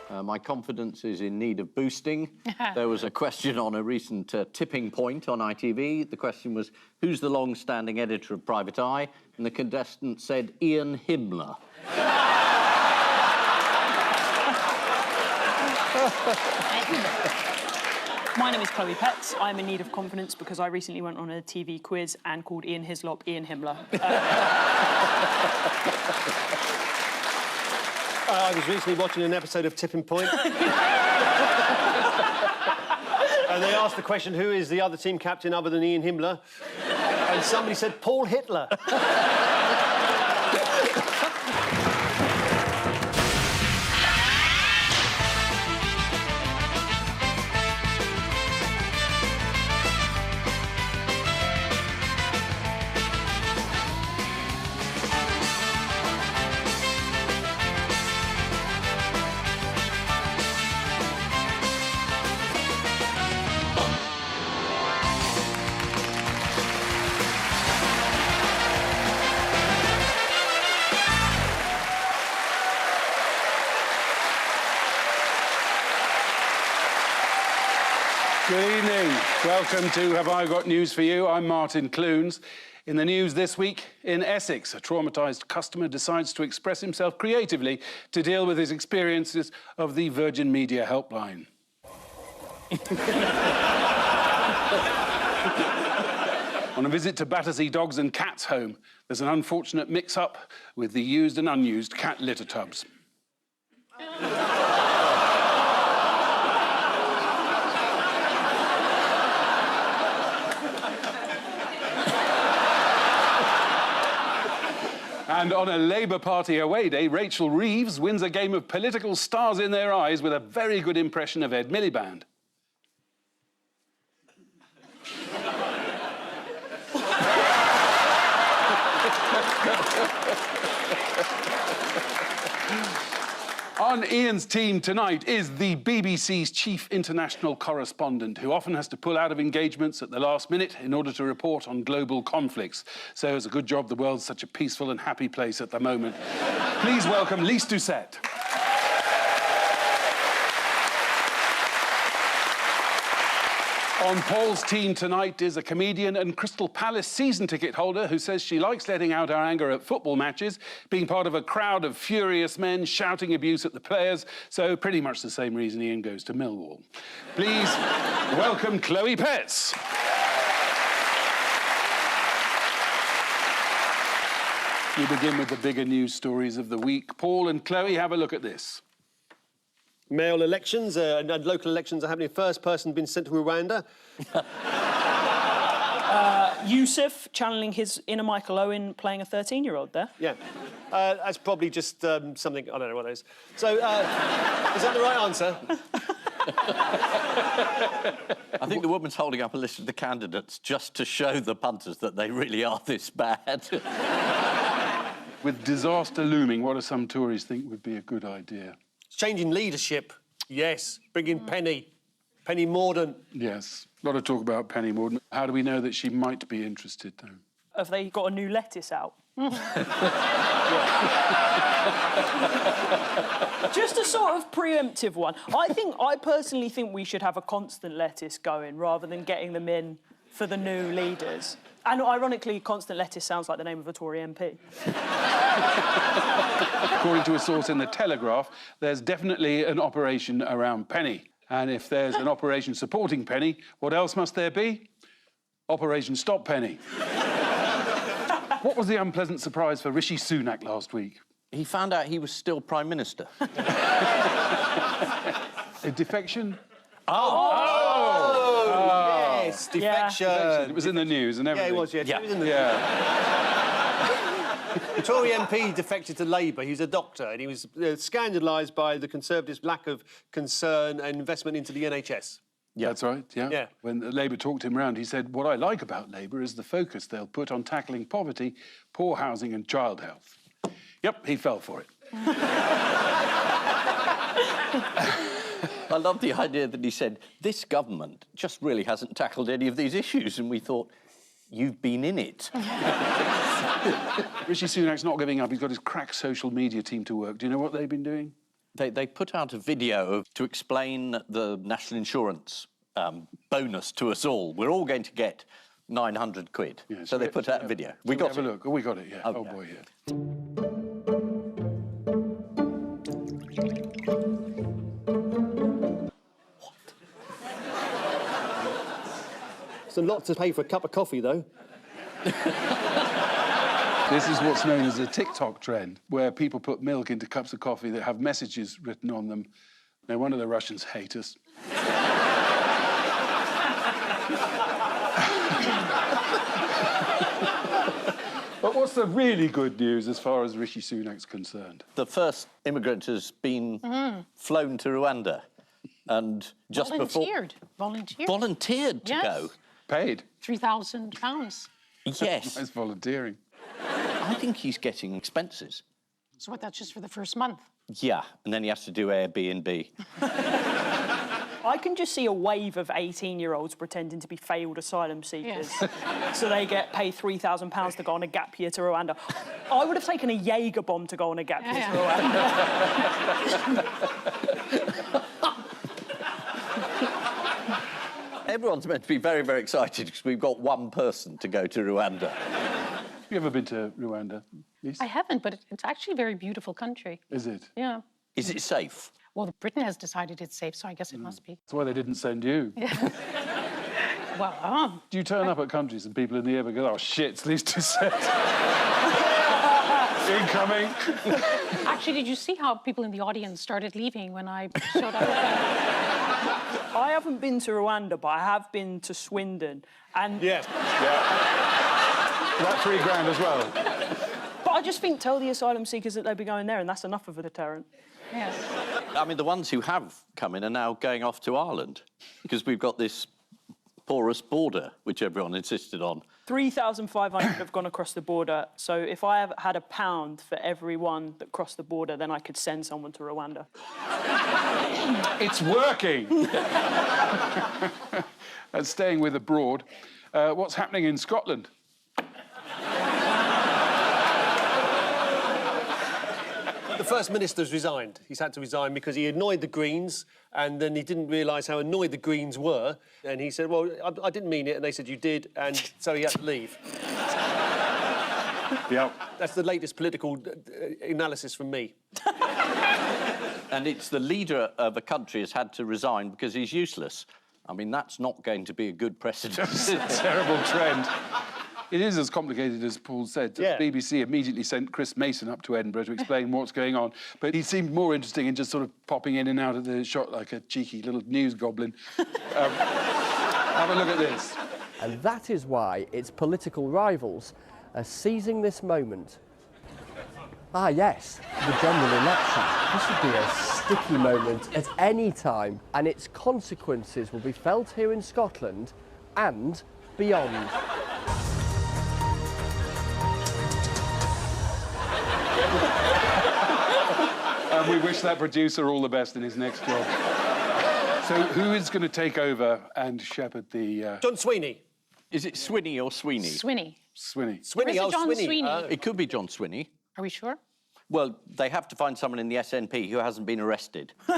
My confidence is in need of boosting. There was a question on a recent tipping point on ITV. The question was, who's the long-standing editor of Private Eye? And the contestant said, Ian Himmler. My name is Chloe Petts. I'm in need of confidence because I recently went on a TV quiz and called Ian Hislop Ian Himmler. I was recently watching an episode of Tipping Point. And they asked the question, who is the other team captain other than Ian Himmler? And somebody said, Paul Hitler. Good evening. Welcome to Have I Got News For You? I'm Martin Clunes. In the news this week, in Essex, a traumatised customer decides to express himself creatively to deal with his experiences of the Virgin Media helpline. On a visit to Battersea Dogs and Cats Home, there's an unfortunate mix-up with the used and unused cat litter tubs. And on a Labour Party away day, Rachel Reeves wins a game of political stars in their eyes with a very good impression of Ed Miliband. On Ian's team tonight is the BBC's chief international correspondent, who often has to pull out of engagements at the last minute in order to report on global conflicts. So it's a good job the world's such a peaceful and happy place at the moment. Please welcome Lise Doucette. On Paul's team tonight is a comedian and Crystal Palace season ticket holder who says she likes letting out her anger at football matches, being part of a crowd of furious men shouting abuse at the players, so pretty much the same reason Ian goes to Millwall. Please welcome Chloe Petts. We begin with the bigger news stories of the week. Paul and Chloe, have a look at this. Mayoral elections and local elections are happening. First person been sent to Rwanda. Yusuf channeling his inner Michael Owen, playing a 13-year-old there. Yeah. That's probably just something... I don't know what that is. So, is that the right answer? I think the woman's holding up a list of the candidates just to show the punters that they really are this bad. With disaster looming, what do some Tories think would be a good idea? Changing leadership, yes. Bring in Penny Mordaunt. Yes, a lot of talk about Penny Mordaunt. How do we know that she might be interested, though? Have they got a new lettuce out? Just a sort of preemptive one. I personally think we should have a constant lettuce going rather than getting them in for the new leaders. And ironically, constant lettuce sounds like the name of a Tory MP. According to a source in The Telegraph, there's definitely an operation around Penny. And if there's an operation supporting Penny, what else must there be? Operation Stop Penny. What was the unpleasant surprise for Rishi Sunak last week? He found out he was still Prime Minister. A defection? Yes, defection. It was in the news and everything. Yeah, it was, yeah. Yeah. It was in the The Tory MP defected to Labour. He was a doctor and he was scandalised by the Conservatives' lack of concern and investment into the NHS. Yeah. That's right, yeah. When Labour talked him round, he said, what I like about Labour is the focus they'll put on tackling poverty, poor housing and child health. Yep, he fell for it. I love the idea that he said, this government just really hasn't tackled any of these issues, and we thought, you've been in it. Rishi Sunak's not giving up. He's got his crack social media team to work. Do you know what they've been doing? They put out a video to explain the national insurance bonus to us all. We're all going to get 900 quid. Yeah, so they put out a video. We got have a look. Oh, we got it, yeah. Oh, Oh, yeah. boy, yeah. It's a lot to pay for a cup of coffee, though. This is what's known as a TikTok trend, where people put milk into cups of coffee that have messages written on them. No wonder the Russians hate us. But what's the really good news as far as Rishi Sunak's concerned? The first immigrant has been flown to Rwanda and just Volunteered volunteered to Yes. go. Paid. £3,000. Yes. That's volunteering. I think he's getting expenses. So what, that's just for the first month? Yeah, and then he has to do Airbnb. I can just see a wave of 18-year-olds pretending to be failed asylum seekers. So they get paid £3,000 to go on a gap year to Rwanda. I would have taken a Jaeger bomb to go on a gap year to Rwanda. Everyone's meant to be very, very excited because we've got one person to go to Rwanda. Have you ever been to Rwanda, Lise? I haven't, but it's actually a very beautiful country. Is it? Yeah. Is it safe? Well, Britain has decided it's safe, so I guess it must be. That's why they didn't send you. Well, Do you turn up at countries and people in the airport go, oh, shit, it's these two sets. Incoming. actually, did you see how people in the audience started leaving when I showed up? I haven't been to Rwanda, but I have been to Swindon. And Yes. That £3,000 as well. But I just think tell the asylum seekers that they'll be going there, and that's enough of a deterrent. Yes. I mean, the ones who have come in are now going off to Ireland because we've got this porous border, which everyone insisted on. 3,500 have gone across the border. So if I have had £1 for everyone that crossed the border, then I could send someone to Rwanda. It's working. And staying with abroad, what's happening in Scotland? The First Minister's resigned. He's had to resign because he annoyed the Greens and then he didn't realise how annoyed the Greens were. And he said, well, I didn't mean it. And they said, you did. And so he had to leave. Yeah. That's the latest political analysis from me. And it's the leader of a country has had to resign because he's useless. I mean, that's not going to be a good precedent. It's a terrible trend. It is as complicated as Paul said. Yeah. The BBC immediately sent Chris Mason up to Edinburgh to explain what's going on, but he seemed more interesting in just sort of popping in and out of the shot like a cheeky little news goblin. Have a look at this. And that is why its political rivals are seizing this moment. Ah, yes, the general election. This would be a sticky moment at any time, and its consequences will be felt here in Scotland and beyond. And we wish that producer all the best in his next job. So who is going to take over and shepherd the... John Sweeney. Is it Swinney or Sweeney? Swinney. Swinney? Sweeney, There is a John Sweeney. It could be John Swinney. Are we sure? Well, they have to find someone in the SNP who hasn't been arrested. So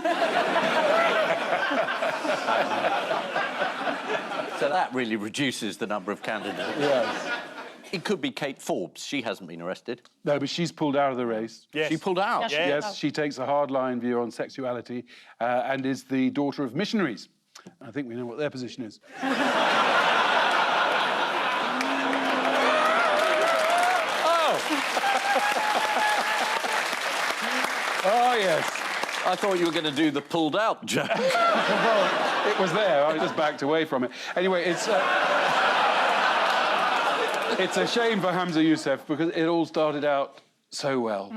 that really reduces the number of candidates. Yes. It could be Kate Forbes. She hasn't been arrested. No, but she's pulled out of the race. Yes. She pulled out. Yes. Yes, she takes a hardline view on sexuality and is the daughter of missionaries. I think we know what their position is. Oh, yes. I thought you were going to do the pulled out joke. Well, it was there. I just backed away from it. Anyway, it's a shame for Hamza Youssef because it all started out so well.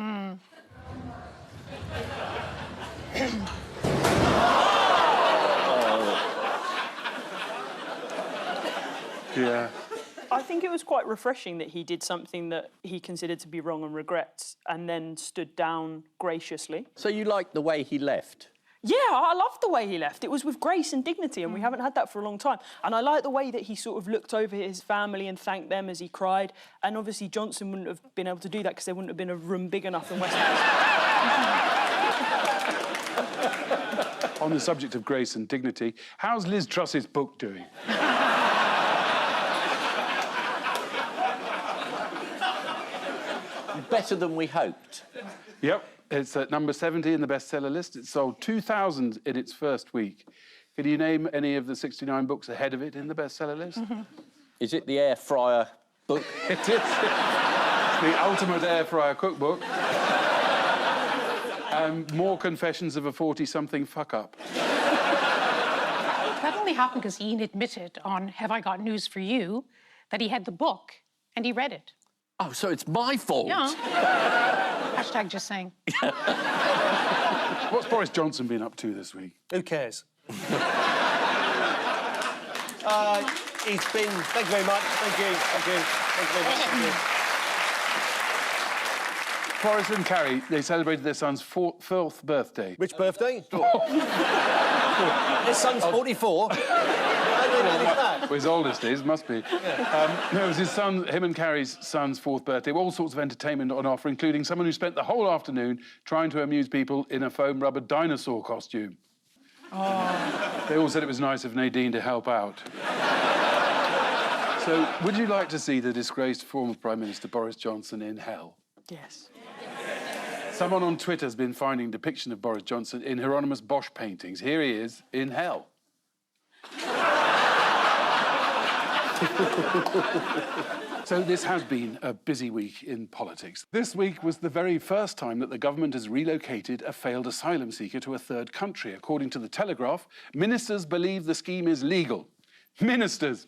Yeah. I think it was quite refreshing that he did something that he considered to be wrong and regrets, and then stood down graciously. So you liked the way he left? Yeah, I loved the way he left. It was with grace and dignity, and we haven't had that for a long time. And I like the way that he sort of looked over his family and thanked them as he cried. And obviously Johnson wouldn't have been able to do that because there wouldn't have been a room big enough in Westminster. On the subject of grace and dignity, how's Liz Truss's book doing? Better than we hoped. Yep, it's at number 70 in the bestseller list. It sold 2,000 in its first week. Can you name any of the 69 books ahead of it in the bestseller list? Is it the air fryer book? It is. It's the ultimate air fryer cookbook. More Confessions of a 40-something fuck-up. That only happened because Ian admitted on Have I Got News for You that he had the book and he read it. Oh, so it's my fault? Yeah. Hashtag just saying. What's Boris Johnson been up to this week? Who cares? He's been... Thank you very much. Thank you. Thank you. Thank you very much. Thank you. Boris and Carrie, they celebrated their son's fourth birthday. Which birthday? His son's 44. Well, his oldest is, must be. Yeah. No, it was him and Carrie's son's fourth birthday. All sorts of entertainment on offer, including someone who spent the whole afternoon trying to amuse people in a foam rubber dinosaur costume. Oh. They all said it was nice of Nadine to help out. So, would you like to see the disgraced former Prime Minister Boris Johnson in hell? Yes. Someone on Twitter has been finding depiction of Boris Johnson in Hieronymus Bosch paintings. Here he is in hell. So this has been a busy week in politics. This week was the very first time that the government has relocated a failed asylum seeker to a third country. According to The Telegraph, ministers believe the scheme is legal. Ministers!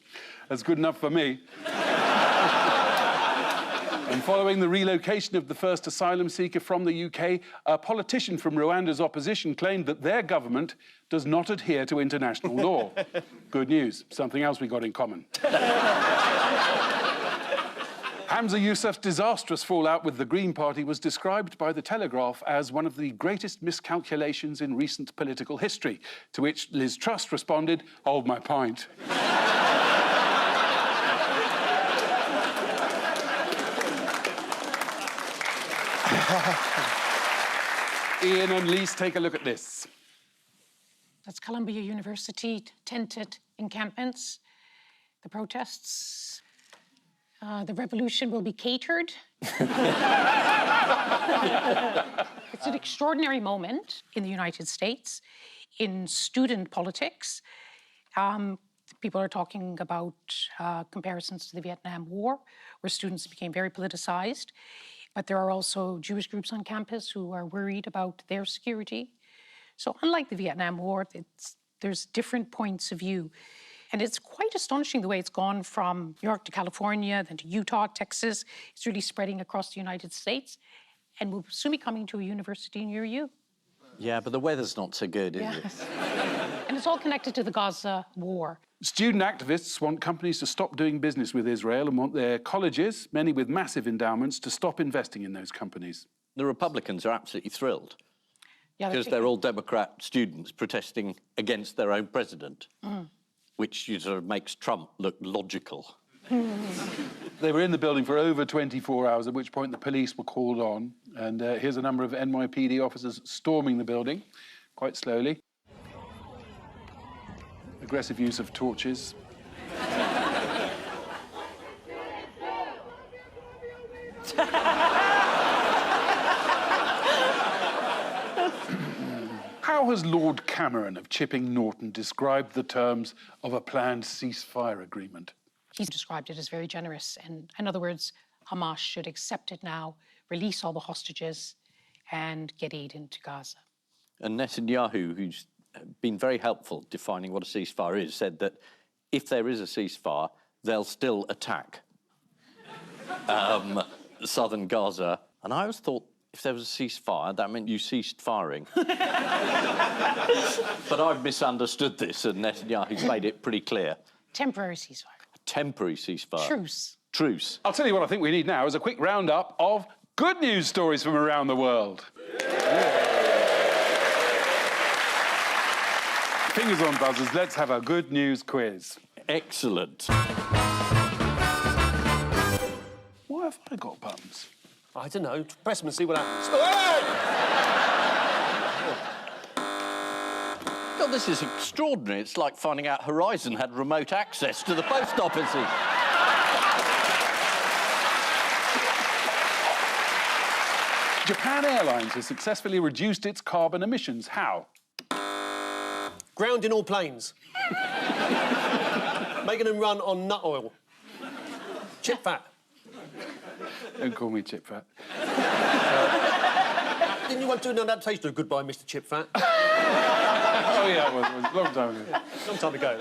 That's good enough for me. And following the relocation of the first asylum seeker from the UK, a politician from Rwanda's opposition claimed that their government does not adhere to international law. Good news. Something else we got in common. Hamza Yousaf's disastrous fallout with the Green Party was described by The Telegraph as one of the greatest miscalculations in recent political history, to which Liz Truss responded, "Hold my pint." Ian and Lise, take a look at this. That's Columbia University tented encampments. The protests. The revolution will be catered. It's an extraordinary moment in the United States, in student politics. People are talking about comparisons to the Vietnam War, where students became very politicized. But there are also Jewish groups on campus who are worried about their security. So unlike the Vietnam War, there's different points of view. And it's quite astonishing the way it's gone from New York to California, then to Utah, Texas. It's really spreading across the United States. And will soon be coming to a university near you. Yeah, but the weather's not so good, is it? And it's all connected to the Gaza war. Student activists want companies to stop doing business with Israel and want their colleges, many with massive endowments, to stop investing in those companies. The Republicans are absolutely thrilled. Yeah, Because they're all Democrat students protesting against their own president, which sort of makes Trump look logical. They were in the building for over 24 hours, at which point the police were called on. And here's a number of NYPD officers storming the building, quite slowly. Aggressive use of torches. How has Lord Cameron of Chipping Norton described the terms of a planned ceasefire agreement? He's described it as very generous. And in other words, Hamas should accept it now, release all the hostages, and get aid into Gaza. And Netanyahu, who's been very helpful defining what a ceasefire is, said that if there is a ceasefire, they'll still attack southern Gaza. And I always thought if there was a ceasefire, that meant you ceased firing. But I've misunderstood this, and Netanyahu's made it pretty clear. Temporary ceasefire. A temporary ceasefire. Truce. Truce. I'll tell you what I think we need now is a quick roundup of good news stories from around the world. Fingers on buzzers, let's have a good news quiz. Excellent. Why have I got buttons? I don't know. Press them and see what happens. God, this is extraordinary. It's like finding out Horizon had remote access to the post offices. Japan Airlines has successfully reduced its carbon emissions. How? Grounding all planes. Making them run on nut oil. Chip fat. Don't call me chip fat. Didn't you want to do an adaptation of Goodbye, Mr. Chip Fat? Oh, yeah, it was a long time ago. Long time ago.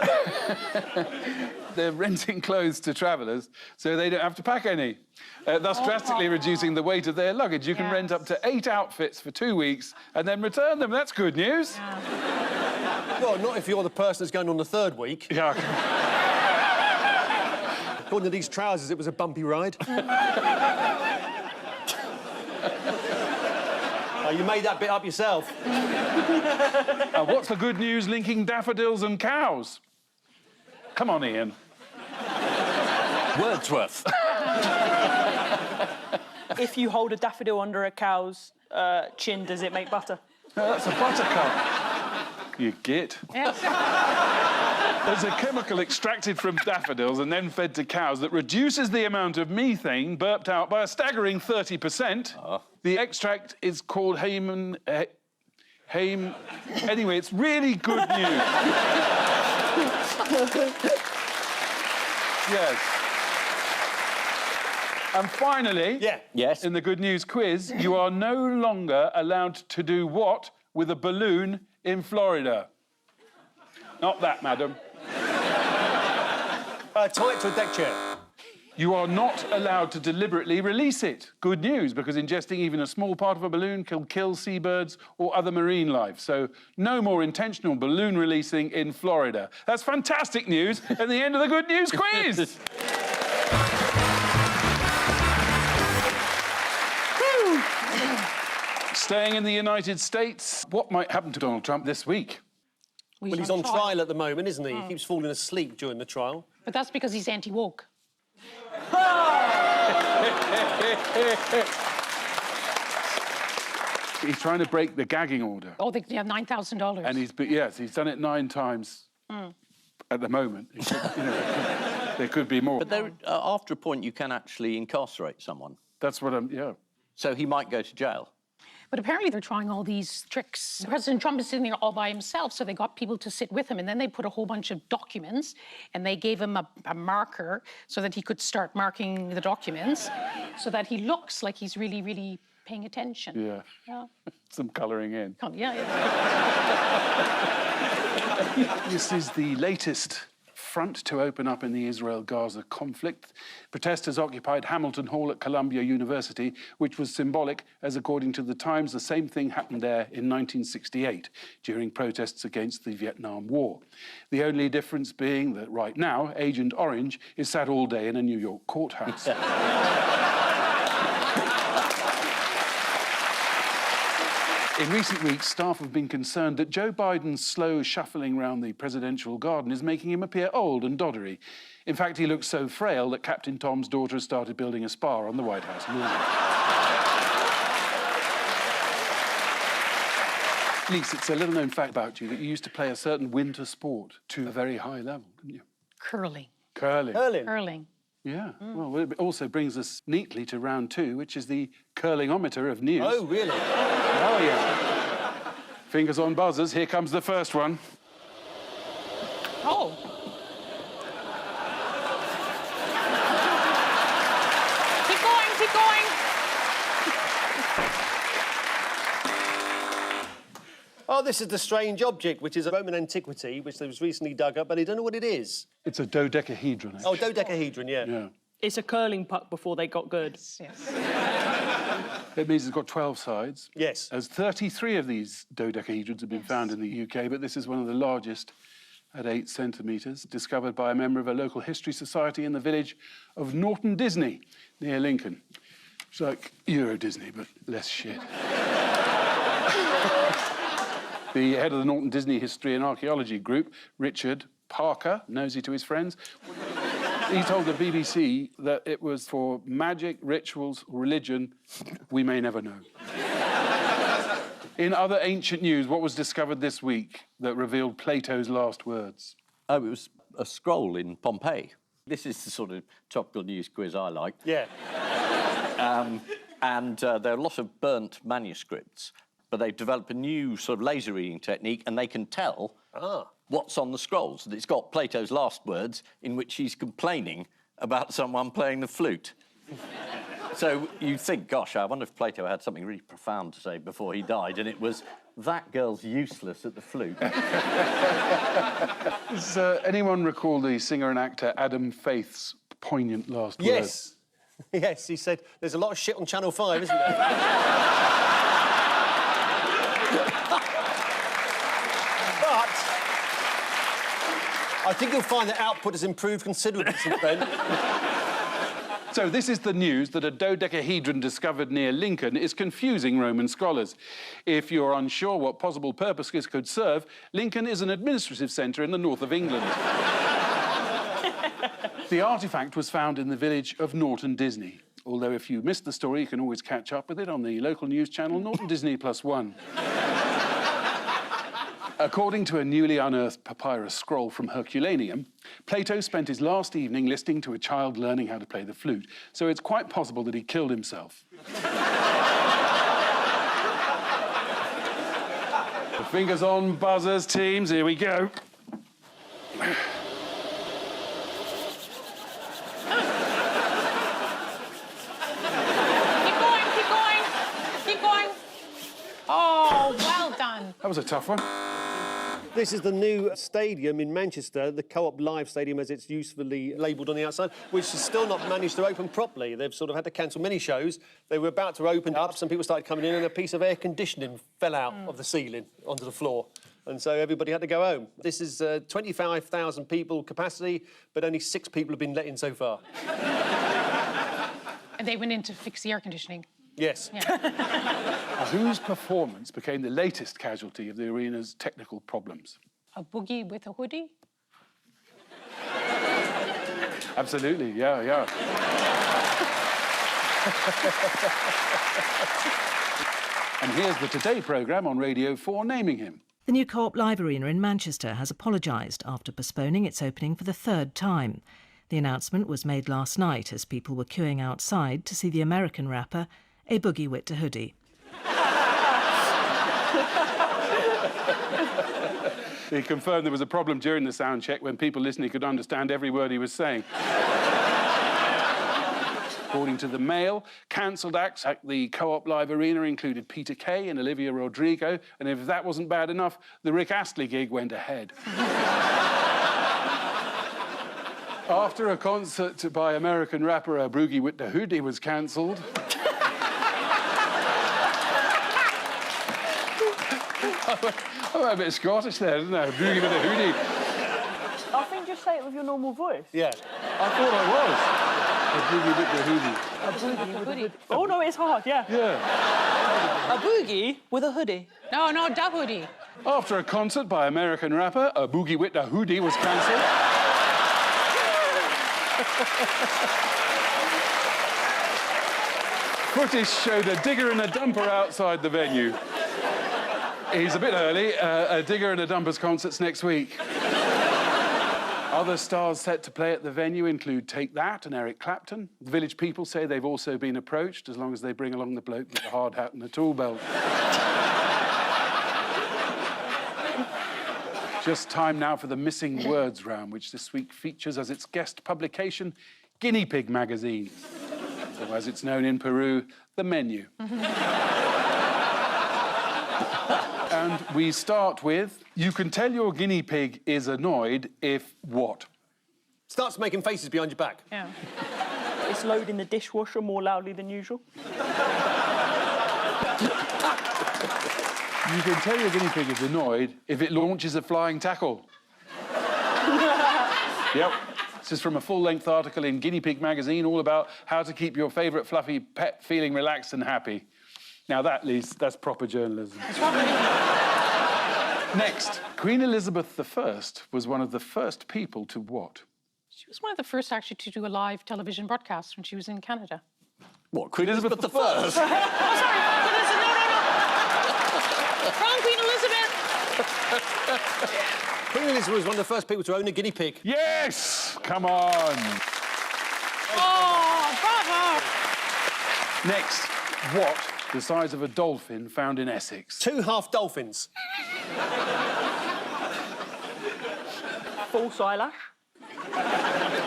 They're renting clothes to travellers so they don't have to pack any, thus drastically reducing the weight of their luggage. You can rent up to 8 outfits for 2 weeks and then return them. That's good news. Well, not if you're the person that's going on the 3rd week. Yeah. According to these trousers, it was a bumpy ride. You made that bit up yourself. What's the good news linking daffodils and cows? Come on, Ian. Wordsworth. If you hold a daffodil under a cow's chin, does it make butter? That's a buttercup. You git. Yes. There's a chemical extracted from daffodils and then fed to cows that reduces the amount of methane burped out by a staggering 30%. The extract is called Anyway, it's really good news. Yes. And finally, Yes. in the good news quiz, you are no longer allowed to do what with a balloon in Florida? Not that, madam. Tie it to a deck chair. You are not allowed to deliberately release it. Good news, because ingesting even a small part of a balloon can kill seabirds or other marine life. So no more intentional balloon releasing in Florida. That's fantastic news at the end of the good news quiz. Staying in the United States, what might happen to Donald Trump this week? Well, he's on trial at the moment, isn't he? He keeps falling asleep during the trial. But that's because he's anti-woke. He's trying to break the gagging order. Oh, they have $9,000. And he's done it 9 times at the moment. There could be more. But there, after a point, you can actually incarcerate someone. That's what I'm, So he might go to jail. But apparently they're trying all these tricks. President Trump is sitting there all by himself, so they got people to sit with him, and then they put a whole bunch of documents, and they gave him a marker so that he could start marking the documents, so that he looks like he's really, really paying attention. Yeah. Some colouring in. Yeah. This is the latest front to open up in the Israel-Gaza conflict. Protesters occupied Hamilton Hall at Columbia University, which was symbolic, as according to the Times, the same thing happened there in 1968 during protests against the Vietnam War. The only difference being that right now, Agent Orange is sat all day in a New York courthouse. In recent weeks, staff have been concerned that Joe Biden's slow shuffling round the presidential garden is making him appear old and doddery. In fact, he looks so frail that Captain Tom's daughter has started building a spa on the White House lawn. Lise, it's a little-known fact about you that you used to play a certain winter sport to a very high level, didn't you? Curling. Curling. Curling. Yeah. Well, it also brings us neatly to round 2, which is the curlingometer of news. Oh, really? Oh, yeah. Fingers on buzzers. Here comes the first one. Oh. Keep going. Oh, this is the strange object, which is a Roman antiquity, which was recently dug up, but I don't know what it is. It's a dodecahedron, actually. Oh, dodecahedron, Yeah. It's a curling puck before they got good. Yes. It means it's got 12 sides. Yes. As 33 of these dodecahedrons have been found in the UK, but this is one of the largest at 8 centimetres, discovered by a member of a local history society in the village of Norton Disney, near Lincoln. It's like Euro Disney, but less shit. The head of the Norton Disney History and Archaeology Group, Richard Parker, nosy to his friends, he told the BBC that it was for magic, rituals, religion, we may never know. In other ancient news, what was discovered this week that revealed Plato's last words? Oh, it was a scroll in Pompeii. This is the sort of topical news quiz I like. Yeah. And there are a lot of burnt manuscripts, but they've developed a new sort of laser reading technique, and they can tell what's on the scrolls. It's got Plato's last words, in which he's complaining about someone playing the flute. So you think, gosh, I wonder if Plato had something really profound to say before he died, and it was, that girl's useless at the flute. Does anyone recall the singer and actor Adam Faith's poignant last words? Yes. Yes, he said, there's a lot of shit on Channel 5, isn't there? But I think you'll find that output has improved considerably since then. So this is the news that a dodecahedron discovered near Lincoln is confusing Roman scholars. If you're unsure what possible purpose this could serve, Lincoln is an administrative centre in the north of England. The artefact was found in the village of Norton Disney. Although if you missed the story, you can always catch up with it on the local news channel Norton Disney +1. According to a newly unearthed papyrus scroll from Herculaneum, Plato spent his last evening listening to a child learning how to play the flute, so it's quite possible that he killed himself. The fingers on buzzers, teams, here we go. Keep going. Oh, well done. That was a tough one. This is the new stadium in Manchester, the Co-op Live Stadium, as it's usefully labelled on the outside, which has still not managed to open properly. They've sort of had to cancel many shows. They were about to open up, some people started coming in, and a piece of air conditioning fell out of the ceiling onto the floor. And so everybody had to go home. This is 25,000 people capacity, but only 6 people have been let in so far. And they went in to fix the air conditioning. Yes. Yeah. Whose performance became the latest casualty of the arena's technical problems? A boogie with a hoodie? Absolutely, yeah. And here's the Today programme on Radio 4 naming him. The new Co-op Live Arena in Manchester has apologised after postponing its opening for the 3rd time. The announcement was made last night as people were queuing outside to see the American rapper A Boogie Wit to Hoodie. He confirmed there was a problem during the sound check when people listening could understand every word he was saying. According to the Mail, cancelled acts at the Co-op Live Arena included Peter Kay and Olivia Rodrigo, and if that wasn't bad enough, the Rick Astley gig went ahead. After a concert by American rapper A Boogie Wit to Hoodie was cancelled... I went a bit Scottish there, didn't I? A Boogie Wit to Hoodie. I think just say it with your normal voice. Yeah. I thought I was. A Boogie Wit to Hoodie. A boogie with a hoodie. Oh, no, it's hard, yeah. Yeah. A boogie with a hoodie. No, da hoodie. After a concert by American rapper A Boogie Wit to Hoodie was cancelled... Footage showed a digger and a dumper outside the venue. He's a bit early. A digger and a dumpers concerts next week. Other stars set to play at the venue include Take That and Eric Clapton. The Village People say they've also been approached, as long as they bring along the bloke with the hard hat and the tool belt. Just time now for the Missing Words round, which this week features as its guest publication, Guinea Pig magazine. Or as it's known in Peru, The Menu. And we start with, you can tell your guinea pig is annoyed if what? Starts making faces behind your back. Yeah. It's loading the dishwasher more loudly than usual. You can tell your guinea pig is annoyed if it launches a flying tackle. Yep. This is from a full-length article in Guinea Pig magazine all about how to keep your favourite fluffy pet feeling relaxed and happy. Now that, Lise, that's proper journalism. Next, Queen Elizabeth I was one of the first people to what? She was one of the first, actually, to do a live television broadcast when she was in Canada. What, Queen Elizabeth I? Oh, sorry. Crown Queen Elizabeth! Queen Elizabeth was one of the first people to own a guinea pig. Yes! Come on. Oh, bravo! Next, what the size of a dolphin found in Essex? 2 half dolphins. False eyelash.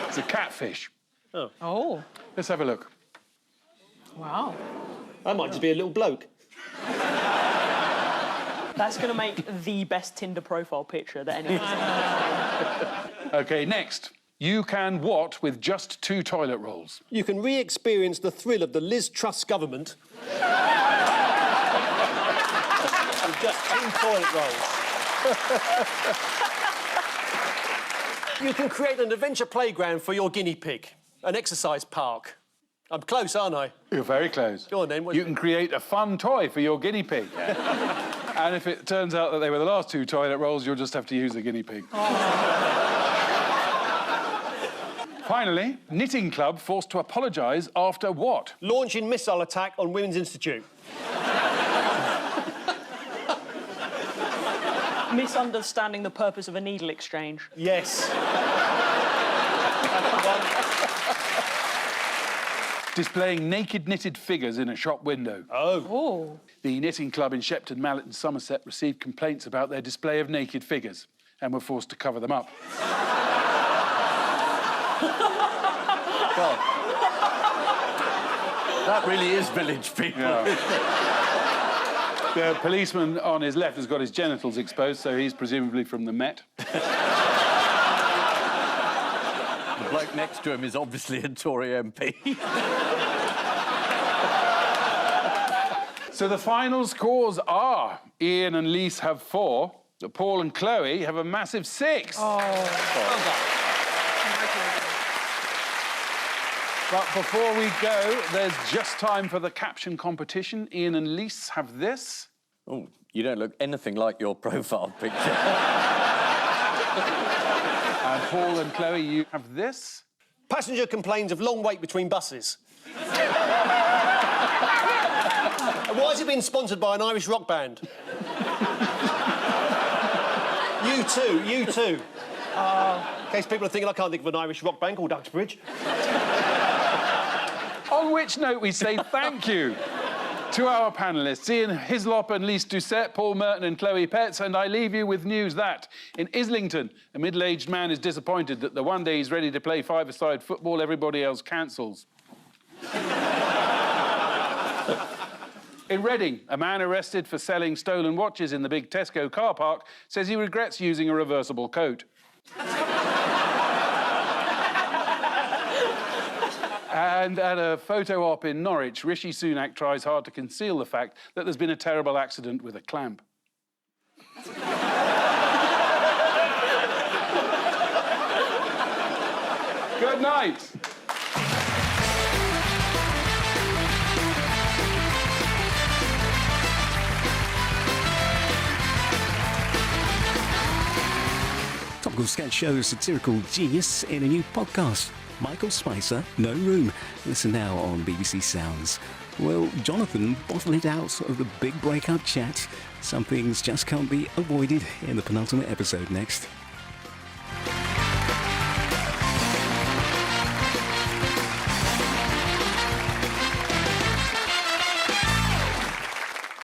It's a catfish. Oh. Let's have a look. Wow. That might just be a little bloke. That's going to make the best Tinder profile picture that anyone's seen. OK, next. You can what with just 2 toilet rolls? You can re-experience the thrill of the Liz Truss government with just 2 toilet rolls. You can create an adventure playground for your guinea pig, an exercise park. I'm close, aren't I? You're very close. Go on, then. You can create a fun toy for your guinea pig. And if it turns out that they were the last 2 toilet rolls, you'll just have to use the guinea pig. Finally, knitting club forced to apologise after what? Launching missile attack on Women's Institute. Misunderstanding the purpose of a needle exchange. Yes. Displaying naked knitted figures in a shop window. Oh. The knitting club in Shepton Mallet and Somerset received complaints about their display of naked figures and were forced to cover them up. Well, that really is village people. Yeah. The policeman on his left has got his genitals exposed, so he's presumably from the Met. The bloke next to him is obviously a Tory MP. So the final scores are Ian and Lise have 4, Paul and Chloe have a massive 6. But before we go, there's just time for the caption competition. Ian and Lise have this. Oh, you don't look anything like your profile picture. And Paul and Chloe, you have this. Passenger complains of long wait between buses. And why is it being sponsored by an Irish rock band? You too. In case people are thinking I can't think of an Irish rock band called Uxbridge. On which note, we say thank you to our panellists, Ian Hislop and Lise Doucette, Paul Merton and Chloe Petts, and I leave you with news that in Islington, a middle-aged man is disappointed that the one day he's ready to play five-a-side football, everybody else cancels. In Reading, a man arrested for selling stolen watches in the big Tesco car park says he regrets using a reversible coat. And at a photo op in Norwich, Rishi Sunak tries hard to conceal the fact that there's been a terrible accident with a clamp. Good night. Topical Sketch shows satirical genius in a new podcast. Michael Spicer, No Room. Listen now on BBC Sounds. Will Jonathan bottle it out of the big breakup chat? Some things just can't be avoided in the penultimate episode next.